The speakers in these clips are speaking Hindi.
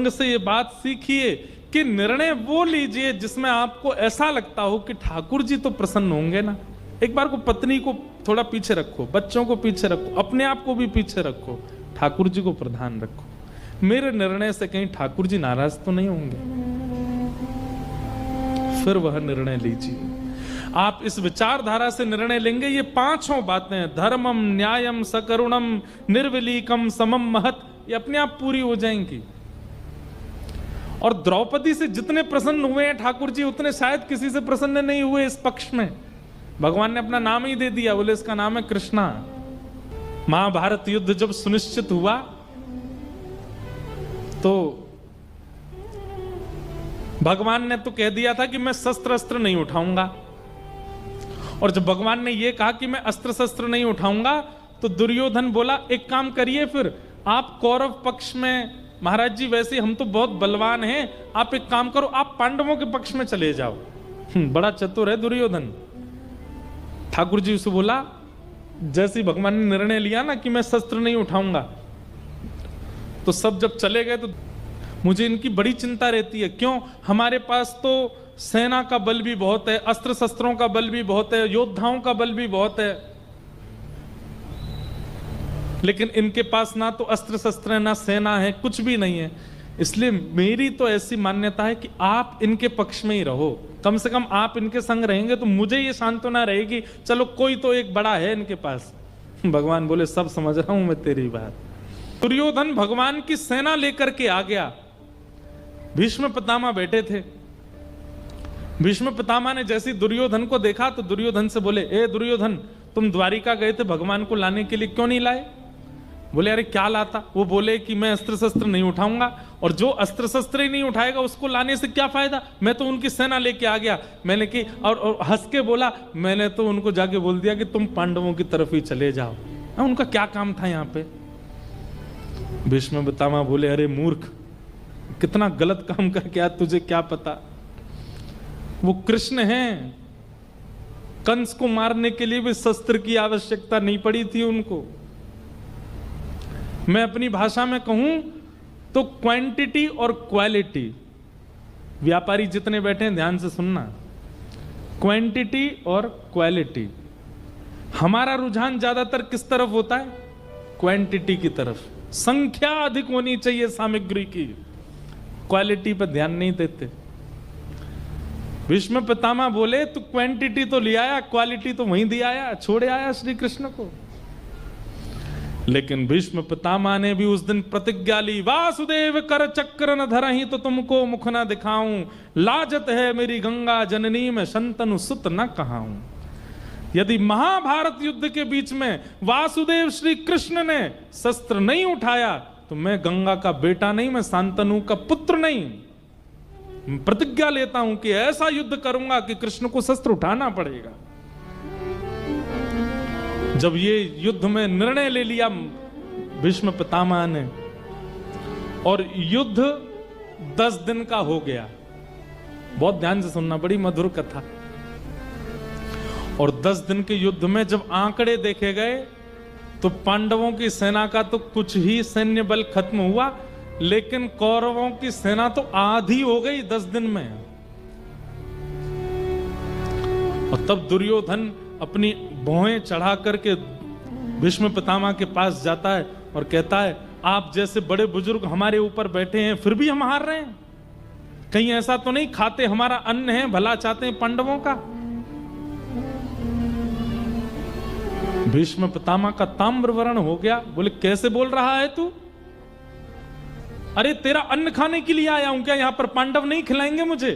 प्रसंग से ये बात सीखिए कि निर्णय वो लीजिए जिसमें आपको ऐसा लगता हो कि ठाकुर जी तो प्रसन्न होंगे ना। एक बार को पत्नी को थोड़ा पीछे रखो, बच्चों को पीछे रखो, अपने आप को भी पीछे रखो, ठाकुर जी को प्रधान रखो। मेरे निर्णय से कहीं ठाकुर जी नाराज तो नहीं होंगे, फिर वह निर्णय लीजिए। आप इस विचारधारा से निर्णय लेंगे, ये पांचों बातें धर्मम न्यायम सकरुणम निर्विलीकम समम महत, ये अपने आप पूरी हो जाएंगी। और द्रौपदी से जितने प्रसन्न हुए हैं ठाकुर जी, उतने शायद किसी से प्रसन्न नहीं हुए इस पक्ष में। भगवान ने अपना नाम ही दे दिया, बोले इसका नाम है कृष्णा। महाभारत युद्ध जब सुनिश्चित हुआ तो भगवान ने तो कह दिया था कि मैं शस्त्र अस्त्र नहीं उठाऊंगा, और जब भगवान ने यह कहा कि मैं अस्त्र शस्त्र नहीं उठाऊंगा तो दुर्योधन बोला एक काम करिए, फिर आप कौरव पक्ष में, महाराज जी वैसे हम तो बहुत बलवान हैं, आप एक काम करो, आप पांडवों के पक्ष में चले जाओ। बड़ा चतुर है दुर्योधन। ठाकुर जी उसे बोला, जैसे भगवान ने निर्णय लिया ना कि मैं शस्त्र नहीं उठाऊंगा, तो सब जब चले गए तो मुझे इनकी बड़ी चिंता रहती है। क्यों? हमारे पास तो सेना का बल भी बहुत है, अस्त्र शस्त्रों का बल भी बहुत है, योद्धाओं का बल भी बहुत है, लेकिन इनके पास ना तो अस्त्र शस्त्र है, ना सेना है, कुछ भी नहीं है। इसलिए मेरी तो ऐसी मान्यता है कि आप इनके पक्ष में ही रहो, कम से कम आप इनके संग रहेंगे तो मुझे ये सांत्वना रहेगी, चलो कोई तो एक बड़ा है इनके पास। भगवान बोले सब समझ रहा हूं मैं तेरी बात। दुर्योधन भगवान की सेना लेकर के आ गया। भीष्म पितामह बैठे थे। भीष्म पितामह ने जैसे दुर्योधन को देखा तो दुर्योधन से बोले, ए दुर्योधन, तुम द्वारिका गए थे भगवान को लाने के लिए, क्यों नहीं लाए? बोले अरे क्या लाता? वो बोले कि मैं अस्त्र शस्त्र नहीं उठाऊंगा, और जो अस्त्र शस्त्र ही नहीं उठाएगा उसको लाने से क्या फायदा, मैं तो उनकी सेना लेके आ गया। मैंने कि और हंस के बोला, मैंने तो उनको जाके बोल दिया कि तुम पांडवों की तरफ ही चले जाओ, उनका क्या काम था यहाँ पे। भीष्म पितामह बोले, अरे मूर्ख, कितना गलत काम करके आया, तुझे क्या पता, वो कृष्ण हैं, कंस को मारने के लिए भी शस्त्र की आवश्यकता नहीं पड़ी थी उनको। मैं अपनी भाषा में कहूं तो क्वांटिटी और क्वालिटी, व्यापारी जितने बैठे हैं ध्यान से सुनना, क्वांटिटी और क्वालिटी। हमारा रुझान ज्यादातर किस तरफ होता है? क्वांटिटी की तरफ, संख्या अधिक होनी चाहिए सामग्री की, क्वालिटी पर ध्यान नहीं देते। भीष्म पितामह बोले तू क्वांटिटी तो ले आया, क्वालिटी तो वहीं दिया आया, छोड़े आया श्री कृष्ण को। लेकिन भीष्म पितामह ने भी उस दिन प्रतिज्ञा ली, वासुदेव कर चक्र न धरहि तो तुमको मुख न दिखाऊं, लाजत है मेरी गंगा जननी में शंतनु सुत न कहाऊं। यदि महाभारत युद्ध के बीच में वासुदेव श्री कृष्ण ने शस्त्र नहीं उठाया तो मैं गंगा का बेटा नहीं, मैं शांतनु का पुत्र नहीं। प्रतिज्ञा लेता हूं कि ऐसा युद्ध करूंगा कि कृष्ण को शस्त्र उठाना पड़ेगा। जब ये युद्ध में निर्णय ले लिया भीष्म पितामह ने, और युद्ध 10 दिन का हो गया, बहुत ध्यान से सुनना, बड़ी मधुर कथा। और 10 दिन के युद्ध में जब आंकड़े देखे गए तो पांडवों की सेना का तो कुछ ही सैन्य बल खत्म हुआ, लेकिन कौरवों की सेना तो आधी हो गई 10 दिन में। और तब दुर्योधन अपनी भौहें चढ़ा करके भीष्म पितामह के पास जाता है और कहता है, आप जैसे बड़े बुजुर्ग हमारे ऊपर बैठे हैं फिर भी हम हार रहे हैं, कहीं ऐसा तो नहीं खाते हमारा अन्न है, भला चाहते हैं पांडवों का। भीष्म पितामह का ताम्रवर्ण हो गया, बोले कैसे बोल रहा है तू? अरे तेरा अन्न खाने के लिए आया हूं क्या, यहां पर पांडव नहीं खिलाएंगे मुझे?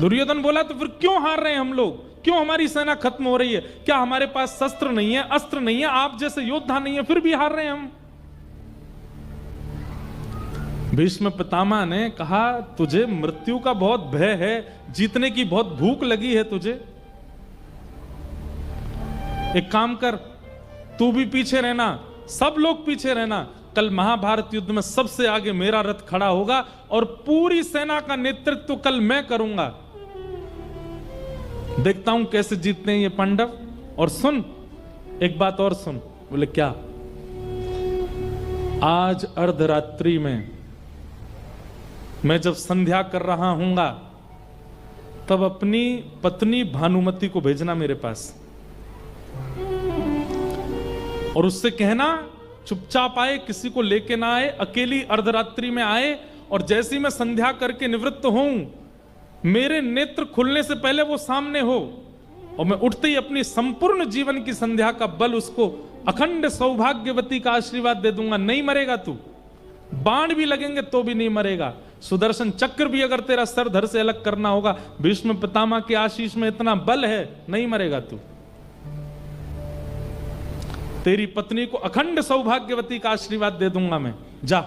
दुर्योधन बोला तो फिर क्यों हार रहे हैं हम लोग, क्यों हमारी सेना खत्म हो रही है? क्या हमारे पास शस्त्र नहीं है, अस्त्र नहीं है, आप जैसे योद्धा नहीं है, फिर भी हार रहे हैं हम? भीष्म पितामह ने कहा, तुझे मृत्यु का बहुत भय है, जीतने की बहुत भूख लगी है तुझे। एक काम कर, तू भी पीछे रहना, सब लोग पीछे रहना, कल महाभारत युद्ध में सबसे आगे मेरा रथ खड़ा होगा और पूरी सेना का नेतृत्व कल मैं करूंगा। देखता हूं कैसे जीतते हैं ये पांडव। और सुन, एक बात और सुन। बोले क्या? आज अर्धरात्रि में मैं जब संध्या कर रहा हूंगा तब अपनी पत्नी भानुमति को भेजना मेरे पास और उससे कहना चुपचाप आए, किसी को लेके ना आए, अकेली अर्धरात्रि में आए और जैसी मैं संध्या करके निवृत्त होऊं, मेरे नेत्र खुलने से पहले वो सामने हो और मैं उठते ही अपनी संपूर्ण जीवन की संध्या का बल उसको अखंड सौभाग्यवती का आशीर्वाद दे दूंगा। नहीं मरेगा तू, बाण भी लगेंगे तो भी नहीं मरेगा, सुदर्शन चक्र भी अगर तेरा सर धर से अलग करना होगा, भीष्म पितामह के आशीष में इतना बल है, नहीं मरेगा तू। तेरी पत्नी को अखंड सौभाग्यवती का आशीर्वाद दे दूंगा मैं, जा।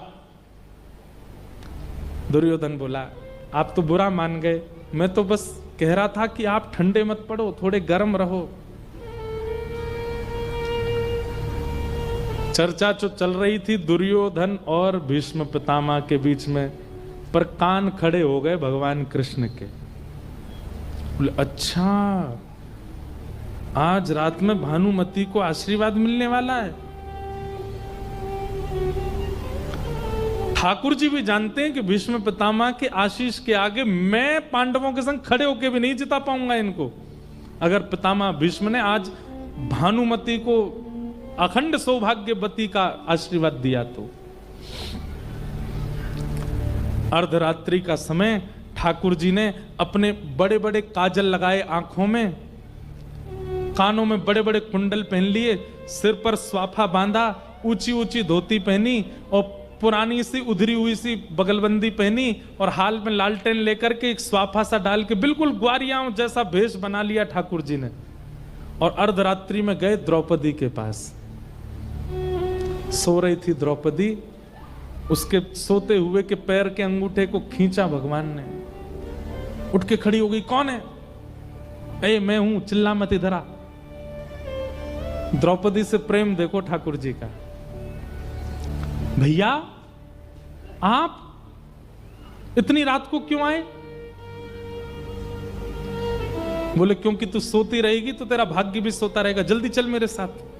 दुर्योधन बोला आप तो बुरा मान गए, मैं तो बस कह रहा था कि आप ठंडे मत पड़ो, थोड़े गर्म रहो। चर्चा जो चल रही थी दुर्योधन और भीष्म पितामह के बीच में, पर कान खड़े हो गए भगवान कृष्ण के। बोले अच्छा, आज रात में भानुमति को आशीर्वाद मिलने वाला है। ठाकुर जी भी जानते हैं कि भीष्म पितामह के आशीष के आगे मैं पांडवों के संग खड़े होकर भी नहीं जिता पाऊंगा इनको। अगर पितामह भीष्म ने आज भानुमति को अखंड सौभाग्यवती का आशीर्वाद दिया तो। अर्धरात्रि का समय, ठाकुर जी ने अपने बड़े बड़े काजल लगाए आंखों में, कानों में बड़े बड़े कुंडल पहन लिए, सिर पर स्वाफा बांधा, ऊंची ऊंची धोती पहनी और पुरानी सी उधरी हुई सी बगलबंदी पहनी और हाल में लालटेन लेकर के एक स्वाफा सा डाल के बिल्कुल ग्वारियां जैसा भेष बना लिया ठाकुर जी ने। और अर्धरात्रि में गए द्रौपदी के पास। सो रही थी द्रौपदी, उसके सोते हुए के पैर के अंगूठे को खींचा भगवान ने, उठ के खड़ी हो गई। कौन है? ए मैं हूं, चिल्ला मत इधर आ। द्रौपदी से प्रेम देखो ठाकुर जी का। भैया आप इतनी रात को क्यों आए? बोले क्योंकि तू सोती रहेगी तो तेरा भाग्य भी सोता रहेगा, जल्दी चल मेरे साथ।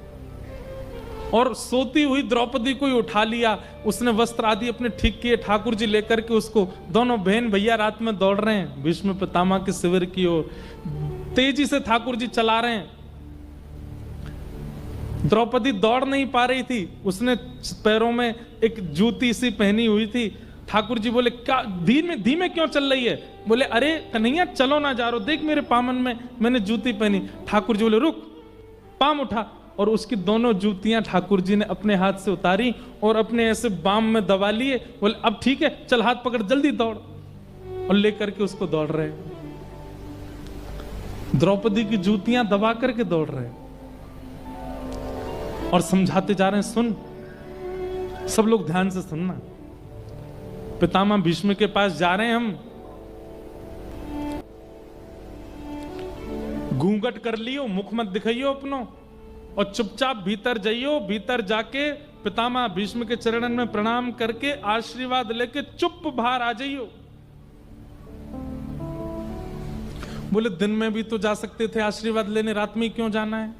और सोती हुई द्रौपदी को ही उठा लिया, उसने वस्त्र आदि अपने ठीक किए, ठाकुर जी लेकर के उसको, दोनों बहन भैया रात में दौड़ रहे हैं भीष्म पितामह के शिविर की ओर, तेजी से ठाकुर जी चला रहे हैं। द्रौपदी दौड़ नहीं पा रही थी, उसने पैरों में एक जूती सी पहनी हुई थी। ठाकुर जी बोले क्या धीमे धीमे क्यों चल रही है? बोले अरे कन्हैया चलो ना जा रहा, देख मेरे पामन में मैंने जूती पहनी। ठाकुर जी बोले रुक, पाम उठा, और उसकी दोनों जूतियां ठाकुर जी ने अपने हाथ से उतारी और अपने ऐसे बाम में दबा लिए। बोले अब ठीक है, चल हाथ पकड़, जल्दी दौड़। और लेकर के उसको दौड़ रहे, द्रौपदी की जूतियां दबा करके दौड़ रहे और समझाते जा रहे हैं। सुन, सब लोग ध्यान से सुनना। पितामह भीष्म के पास जा रहे हैं हम, घूंघट कर लियो, मुख मत दिखाइयो अपनो, और चुपचाप भीतर जाइयो। भीतर जाके पितामह भीष्म के चरणन में प्रणाम करके आशीर्वाद लेके चुप बाहर आ जाइयो। बोले दिन में भी तो जा सकते थे आशीर्वाद लेने, रात में क्यों जाना है?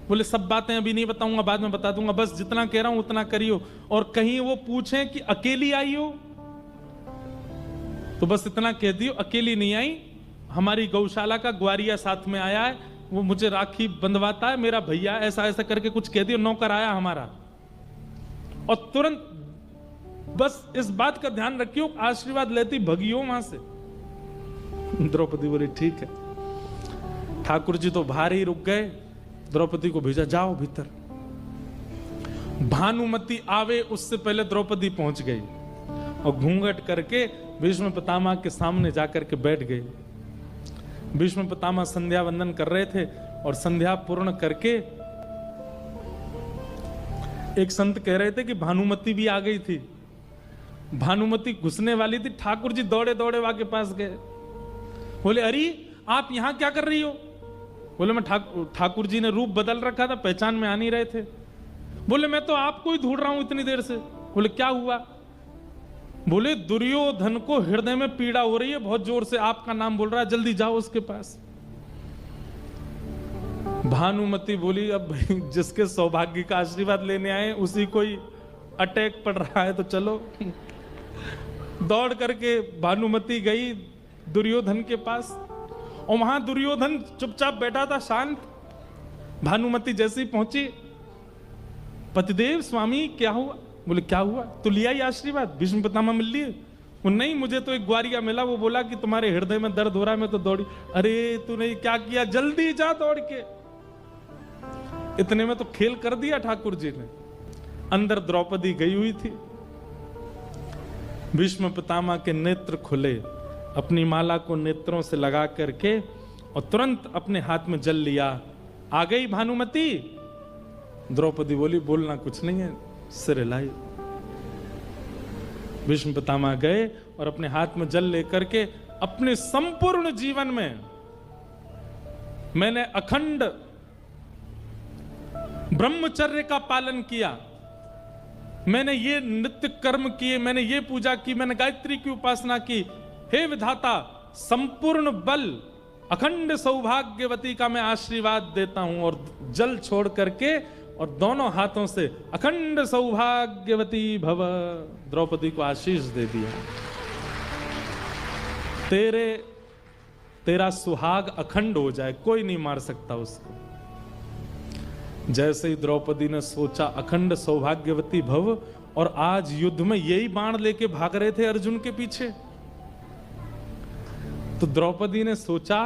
बोले सब बातें अभी नहीं बताऊंगा, बाद में बता दूंगा, बस जितना कह रहा हूं उतना करियो। और कहीं वो पूछे कि अकेली आई हो तो बस इतना कह दियो अकेली नहीं आई, हमारी गौशाला का ग्वारिया साथ में आया है, वो मुझे राखी बंधवाता है, मेरा भैया, ऐसा ऐसा करके कुछ कह दियो, नौकर आया हमारा। और तुरंत बस इस बात का ध्यान रखियो, आशीर्वाद लेती भगियो वहां से। द्रौपदी बोली ठीक है। ठाकुर जी तो बाहर ही रुक गए, द्रौपदी को भेजा जाओ भीतर। भानुमति आवे उससे पहले द्रौपदी पहुंच गई और घूंघट करके भीष्म पितामह के सामने जाकर के बैठ गई। भीष्म पितामह संध्या वंदन कर रहे थे और संध्या पूर्ण करके एक संत कह रहे थे कि भानुमति भी आ गई थी। भानुमति घुसने वाली थी, ठाकुर जी दौड़े दौड़े वहां के पास गए। बोले अरे आप यहां क्या कर रही हो? बोले मैं ठाकुर जी ने रूप बदल रखा था, पहचान में आ नहीं रहे थे। बोले मैं तो आपको ही ढूंढ रहा हूं इतनी देर से। बोले क्या हुआ? बोले दुर्योधन को हृदय में पीड़ा हो रही है, बहुत जोर से आपका नाम बोल रहा है, जल्दी जाओ उसके पास। भानुमति बोली अब जिसके सौभाग्य का आशीर्वाद लेने आए उसी को ही अटैक पड़ रहा है तो चलो। दौड़ करके भानुमति गई दुर्योधन के पास, और वहां दुर्योधन चुपचाप बैठा था, शांत। भानुमति जैसे ही पहुंची, पतिदेव स्वामी क्या हुआ? बोले क्या हुआ? तो लिया ही आशीर्वाद, भीष्म पितामह मिल लिए? वो नहीं, मुझे तो एक ग्वारिया मिला, वो बोला कि तुम्हारे हृदय में दर्द हो रहा है, मैं तो दौड़ी। अरे तूने क्या किया? जल्दी जा दौड़ के। इतने में तो खेल कर दिया ठाकुर जी ने। अंदर द्रौपदी गई हुई थी, भीष्म पितामह के नेत्र खुले, अपनी माला को नेत्रों से लगा करके और तुरंत अपने हाथ में जल लिया। आ गई भानुमति? द्रौपदी बोली बोलना कुछ नहीं है, सिर हिलाई। भीष्म पितामह गए और अपने हाथ में जल लेकर के अपने संपूर्ण जीवन में मैंने अखंड ब्रह्मचर्य का पालन किया, मैंने ये नित्य कर्म किए, मैंने ये पूजा की, मैंने गायत्री की उपासना की। हे विधाता, संपूर्ण बल अखंड सौभाग्यवती का मैं आशीर्वाद देता हूं। और जल छोड़ करके और दोनों हाथों से अखंड सौभाग्यवती भव, द्रौपदी को आशीष दे दिया। तेरा सुहाग अखंड हो जाए, कोई नहीं मार सकता उसको। जैसे ही द्रौपदी ने सोचा अखंड सौभाग्यवती भव, और आज युद्ध में यही बाण लेके भाग रहे थे अर्जुन के पीछे, तो द्रौपदी ने सोचा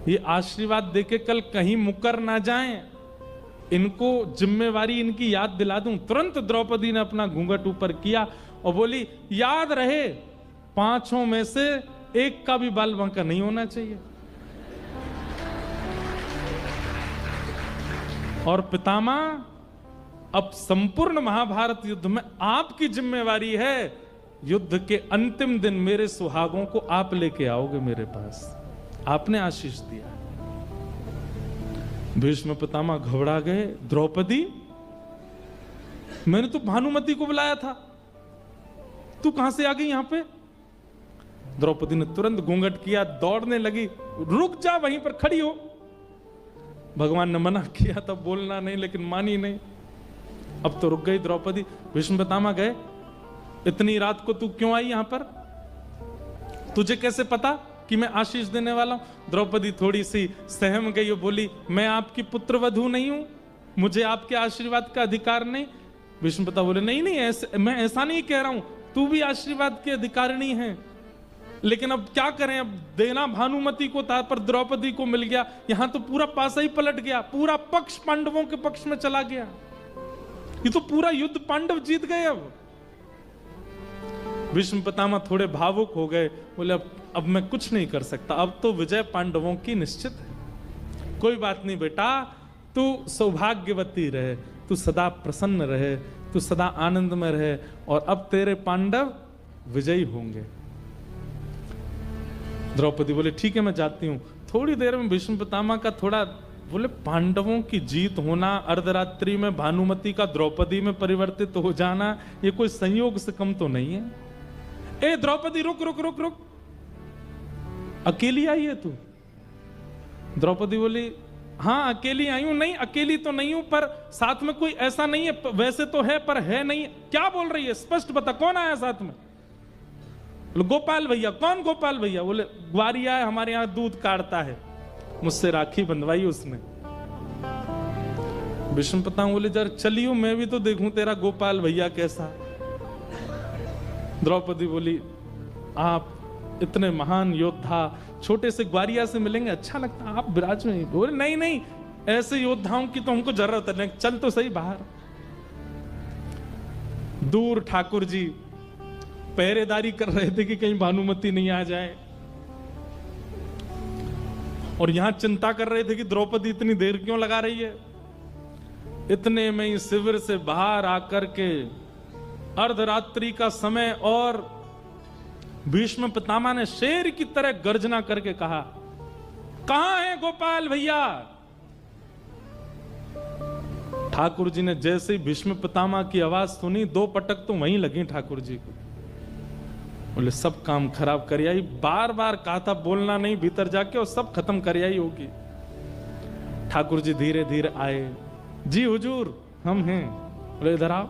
ये आशीर्वाद देके कल कहीं मुकर ना जाएं, इनको जिम्मेवारी इनकी याद दिला दूं। तुरंत द्रौपदी ने अपना घूंघट ऊपर किया और बोली, याद रहे पांचों में से एक का भी बाल बांका नहीं होना चाहिए। और पितामह, अब संपूर्ण महाभारत युद्ध में आपकी जिम्मेवारी है, युद्ध के अंतिम दिन मेरे सुहागों को आप लेके आओगे मेरे पास, आपने आशीष दिया। भीष्म पितामह घबरा गए, द्रौपदी मैंने तो भानुमति को बुलाया था, तू कहां से आ गई यहां पे? द्रौपदी ने तुरंत घूंघट किया, दौड़ने लगी। रुक जा, वहीं पर खड़ी हो। भगवान ने मना किया तब बोलना नहीं, लेकिन मानी नहीं। अब तो रुक गई द्रौपदी। भीष्म पितामह गए, इतनी रात को तू क्यों आई यहां पर? तुझे कैसे पता कि मैं आशीष देने वाला हूं? द्रौपदी थोड़ी सी सहम गई और बोली, मैं आपकी पुत्रवधू नहीं हूं, मुझे आपके आशीर्वाद का अधिकार नहीं? भीष्म पिता बोले, नहीं नहीं, मैं ऐसा नहीं कह रहा हूं, तू भी आशीर्वाद की अधिकारिणी है, लेकिन अब क्या करें, अब देना भानुमति को था पर द्रौपदी को मिल गया। यहां तो पूरा पासा ही पलट गया, पूरा पक्ष पांडवों के पक्ष में चला गया। ये तो पूरा युद्ध पांडव जीत गए। अब भीष्म पितामह थोड़े भावुक हो गए, बोले अब मैं कुछ नहीं कर सकता, अब तो विजय पांडवों की निश्चित है। कोई बात नहीं बेटा, तू सौभाग्यवती रहे, तू सदा प्रसन्न रहे, तू सदा आनंद में रहे, और अब तेरे पांडव विजयी होंगे। द्रौपदी बोले, ठीक है मैं जाती हूं। थोड़ी देर में भीष्म पितामह का थोड़ा, बोले पांडवों की जीत होना, अर्धरात्रि में भानुमति का द्रौपदी में परिवर्तित हो जाना, ये कोई संयोग से कम तो नहीं है। ए द्रौपदी, रुक रुक रुक रुक, अकेली आई है तू? द्रौपदी बोली, हाँ अकेली आई हूं। नहीं अकेली तो नहीं हूं, पर साथ में कोई ऐसा नहीं है, वैसे तो है पर है नहीं। क्या बोल रही है, स्पष्ट बता, कौन आया साथ में? गोपाल भैया। कौन गोपाल भैया? बोले ग्वारिया है, हमारे यहां दूध काटता है, मुझसे राखी बंधवाई उसने। भीष्म पितामह बोले, जरा चलियो, मैं भी तो देखूं तेरा गोपाल भैया कैसा। द्रौपदी बोली, आप इतने महान योद्धा छोटे से ग्वारिया से मिलेंगे, अच्छा लगता, आप विराज में। बोले नहीं नहीं, ऐसे योद्धाओं की तो हमको जरूरत है, चल तो सही बाहर। दूर ठाकुर जी पहरेदारी कर रहे थे कि कहीं भानुमति नहीं आ जाए, और यहां चिंता कर रहे थे कि द्रौपदी इतनी देर क्यों लगा रही है। इतने में ही शिविर से बाहर आकर के अर्धरात्रि का समय, और भीष्म पितामह ने शेर की तरह गर्जना करके कहा, कहां है गोपाल भैया? ठाकुर जी ने जैसे ही भीष्म पितामह की आवाज सुनी, दो पटक तो वहीं लगी ठाकुर जी को। बोले सब काम खराब कर आई, बार बार कहा था बोलना नहीं भीतर जाके, और सब खत्म कर आई होगी। ठाकुर जी धीरे धीरे आए, जी हुजूर हम हैं। बोले इधर आओ।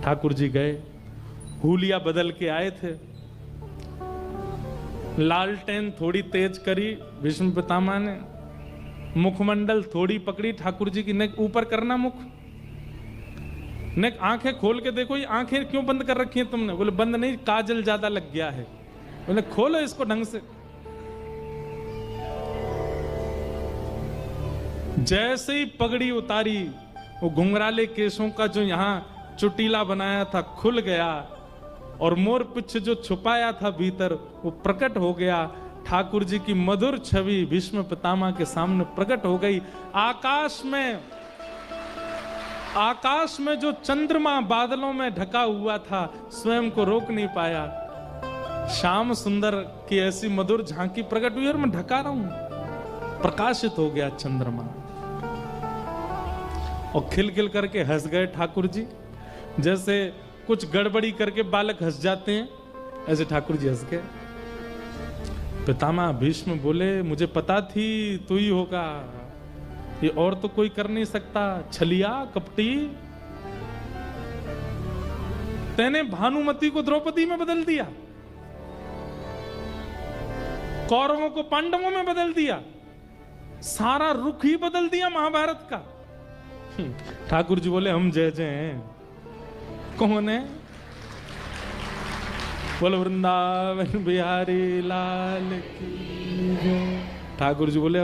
ठाकुर जी गए, हुलिया बदल के आए थे, लालटेन थोड़ी तेज करी भीष्म पितामह ने, मुखमंडल थोड़ी पकड़ी ठाकुर जी की, नेक ऊपर करना मुख, नेक आंखें खोल के देखो, ये आंखें क्यों बंद कर रखी हैं तुमने? बोले बंद नहीं, काजल ज्यादा लग गया है। बोले खोलो इसको ढंग से। जैसे ही पगड़ी उतारी, वो घुंघराले केशों का जो यहां चुटीला बनाया था खुल गया, और मोर पिछ जो छुपाया था भीतर वो प्रकट हो गया। ठाकुर जी की मधुर छवि भीष्म पितामह के सामने प्रकट हो गई। आकाश में जो चंद्रमा बादलों में ढका हुआ था स्वयं को रोक नहीं पाया। श्याम सुंदर की ऐसी मधुर झांकी प्रकट हुई और मैं ढका रहा हूं, प्रकाशित हो गया चंद्रमा, और खिलखिल करके हंस गए ठाकुर जी। जैसे कुछ गड़बड़ी करके बालक हंस जाते हैं, ऐसे ठाकुर जी हंस गए। पितामह भीष्म बोले मुझे पता थी तू ही होगा, ये और तो कोई कर नहीं सकता। छलिया कपटी, तेने भानुमति को द्रौपदी में बदल दिया, कौरवों को पांडवों में बदल दिया, सारा रुख ही बदल दिया महाभारत का। ठाकुर जी बोले हम जय जय हैं। कौन है? बोलो वृंदावन बिहारी लाल की जय। ठाकुर जी बोले